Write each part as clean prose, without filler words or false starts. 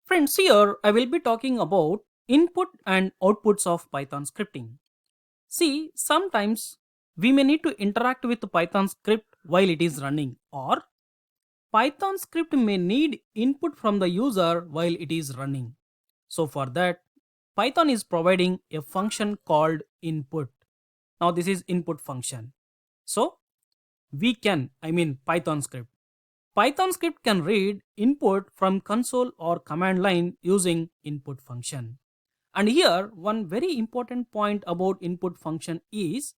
Friends, here I will be talking about input and outputs of Python scripting. See, sometimes we may need to interact with the Python script while it is running, or Python script may need input from the user while it is running. So, for that, Python is providing a function called input. Now, this is input function. So, Python script. Python script can read input from console or command line using input function. And here, one very important point about input function is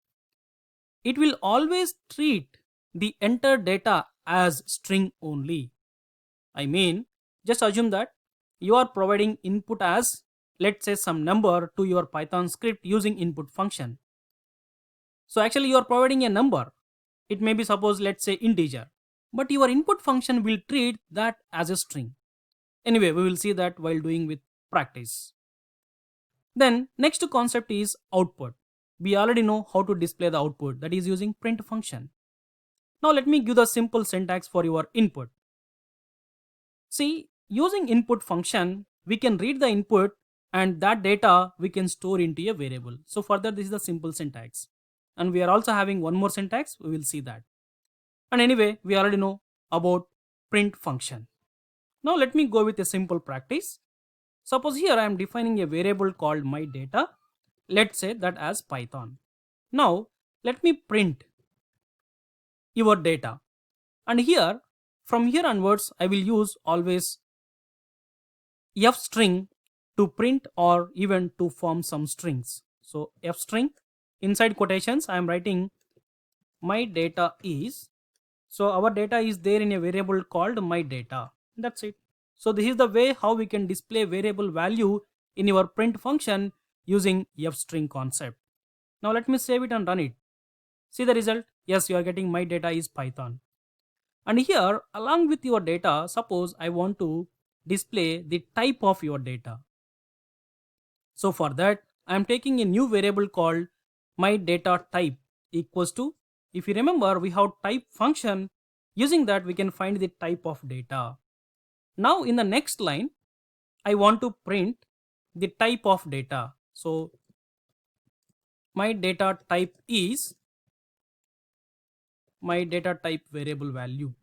it will always treat the entered data as string only. I mean, just assume that you are providing input as, let's say, some number to your Python script using input function. So actually you are providing a number. It may be, suppose, let's say integer, but your input function will treat that as a string. Anyway, we will see that while doing with practice. Then next concept is output. We already know how to display the output, that is using print function. Now let me give the simple syntax for your input. See, using input function, we can read the input and that data we can store into a variable. So further, this is the simple syntax. And we are also having one more syntax, we will see that. And anyway, we already know about print function. Now let me go with a simple practice. Suppose here I am defining a variable called my data. Let's say that as Python. Now let me print your data. And here, from here onwards, I will use always f string to print or even to form some strings. So f string, inside quotations I am writing my data is. So our data is there in a variable called my data. That's it. So this is the way how we can display variable value in your print function using f string concept. Now let me save it and run it. See the result? Yes, you are getting my data is Python. And here, along with your data, suppose I want to display the type of your data. So for that, I am taking a new variable called my data type equals to, if you remember, we have type function. Using that, we can find the type of data. Now in the next line, I want to print the type of data. So my data type is my data type variable value.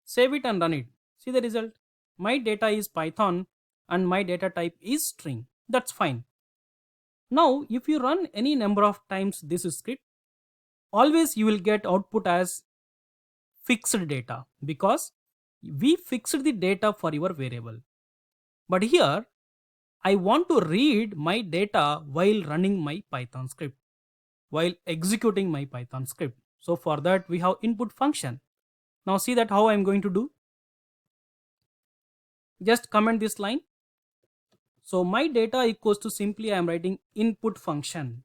Save it and run it. See the result? My data is Python and my data type is string. That's fine. Now if you run any number of times this script, always you will get output as fixed data because we fixed the data for your variable. But here I want to read my data while running my Python script, while executing my Python script. So for that we have input function. Now see that how I am going to do. Just comment this line. So my data equals to, simply I am writing input function.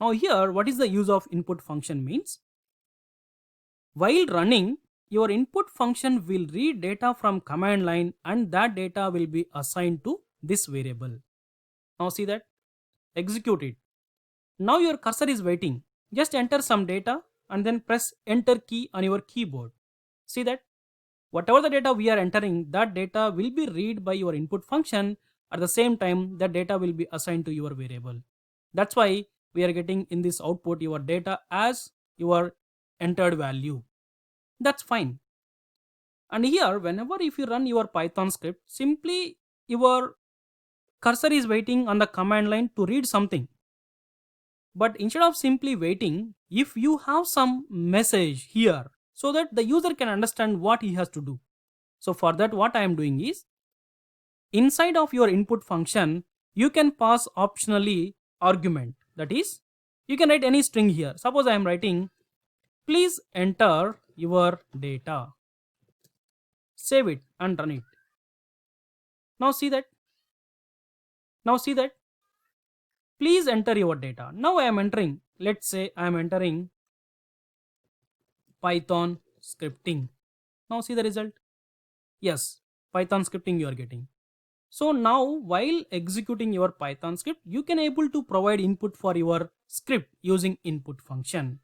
Now here what is the use of input function means? While running, your input function will read data from command line and that data will be assigned to this variable. Now see that? Execute it. Now your cursor is waiting. Just enter some data and then press enter key on your keyboard. See that? Whatever the data we are entering, that data will be read by your input function. At the same time, that data will be assigned to your variable. That's why we are getting in this output your data as your entered value. That's fine. And here, whenever if you run your Python script, simply your cursor is waiting on the command line to read something. But instead of simply waiting, if you have some message here so that the user can understand what he has to do. So for that, what I am doing is, inside of your input function, you can pass optionally argument. That is, you can write any string here. Suppose I am writing, please enter your data. Save it and run it. Now see that. Now see that. Please enter your data. Now I am entering. Let's say I am entering Python scripting. Now see the result. Yes, Python scripting you are getting. So now while executing your Python script, you can able to provide input for your script using input function.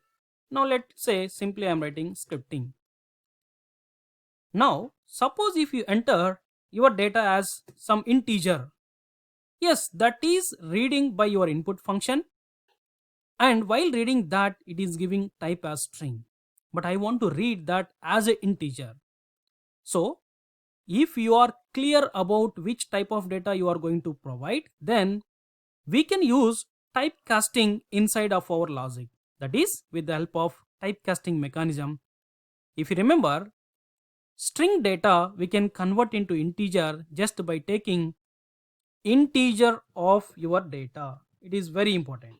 Now let's say simply I am writing scripting. Now suppose if you enter your data as some integer. Yes, that is reading by your input function, and while reading that it is giving type as string, but I want to read that as an integer. So if you are clear about which type of data you are going to provide, then we can use typecasting inside of our logic, that is with the help of typecasting mechanism. If you remember, string data we can convert into integer just by taking integer of your data. It is very important.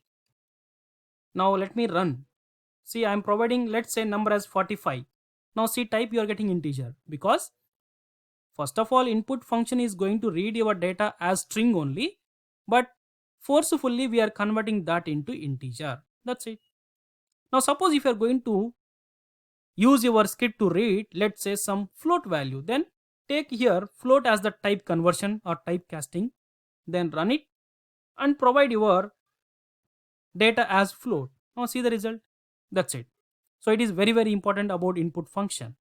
Now let me run. See, I am providing, let's say, number as 45. Now see, type you are getting integer because first of all input function is going to read your data as string only, but forcefully we are converting that into integer. That's it. Now suppose if you are going to use your script to read, let's say, some float value, then take here float as the type conversion or typecasting, then run it and provide your data as float. Now see the result. That's it. So it is very important about input function.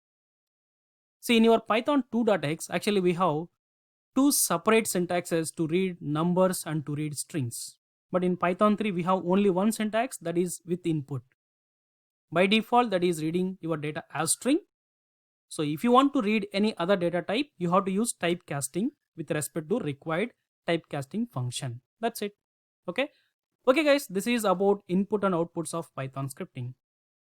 See, in your Python 2.x, actually we have two separate syntaxes to read numbers and to read strings. But in Python 3, we have only one syntax, that is with input. By default, that is reading your data as string. So if you want to read any other data type, you have to use typecasting with respect to required typecasting function. That's it. Okay. Okay guys, this is about input and outputs of Python scripting.